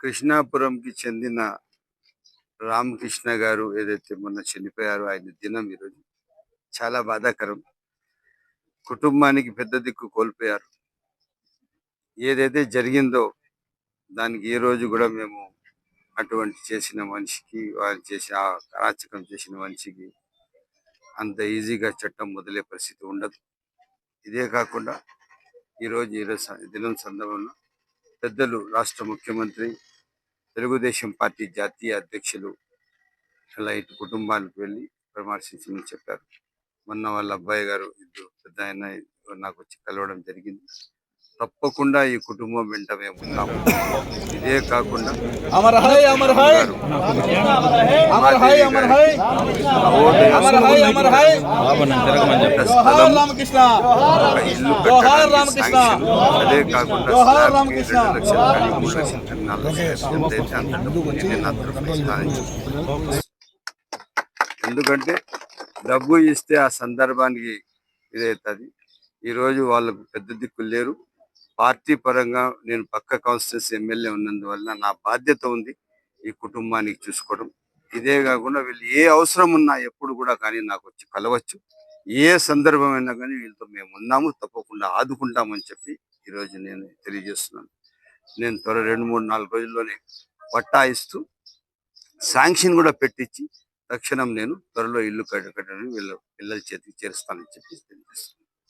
కృష్ణాపురంకి చెందిన రామకృష్ణ గారు ఏదైతే మొన్న చనిపోయారో ఆయన దినం ఈరోజు చాలా బాధాకరం. కుటుంబానికి పెద్ద దిక్కు కోల్పోయారు. ఏదైతే జరిగిందో దానికి ఏ రోజు కూడా మేము అటువంటి చేసిన మనిషికి, వారు చేసిన అరాచకం చేసిన మనిషికి అంత ఈజీగా చట్టం వదిలే పరిస్థితి ఉండదు. ఇదే కాకుండా ఈరోజు దినం సందర్భంలో పెద్దలు రాష్ట్ర ముఖ్యమంత్రి, తెలుగుదేశం పార్టీ జాతీయ అధ్యక్షులు అలా ఇటు కుటుంబానికి వెళ్ళి పరామర్శించమని చెప్పారు. మొన్న వాళ్ళ అబ్బాయి గారు ఇద్దరు పెద్ద ఆయన నాకు వచ్చి కలవడం జరిగింది. తప్పకుండా ఈ కుటుంబం వెంట మేము ఉన్నాము. ఇదే కాకుండా అదే కాకుండా ఎందుకంటే డబ్బు ఇస్తే ఆ సందర్భానికి ఇదవుతుంది. ఈరోజు వాళ్ళకు పెద్ద దిక్కు లేరు. పార్టీ పరంగా నేను పక్క కాన్స్టిట్యూన్సీ ఎమ్మెల్యే ఉన్నందువల్ల నా బాధ్యత ఉంది ఈ కుటుంబానికి చూసుకోవడం. ఇదే కాకుండా వీళ్ళు ఏ అవసరం ఉన్నా ఎప్పుడు కూడా కానీ నాకు వచ్చి కలవచ్చు. ఏ సందర్భమైనా కానీ వీళ్ళతో మేము ఉన్నాము, తప్పకుండా ఆదుకుంటామని చెప్పి ఈరోజు నేను తెలియజేస్తున్నాను. నేను 2-3-4 రోజుల్లోనే పట్టా ఇస్తూ శాంక్షన్ కూడా పెట్టించి తక్షణం నేను త్వరలో ఇల్లు కట్టడానికి వీళ్ళ పిల్లల చేతికి చేరుస్తానని చెప్పి తెలియజేస్తున్నాను.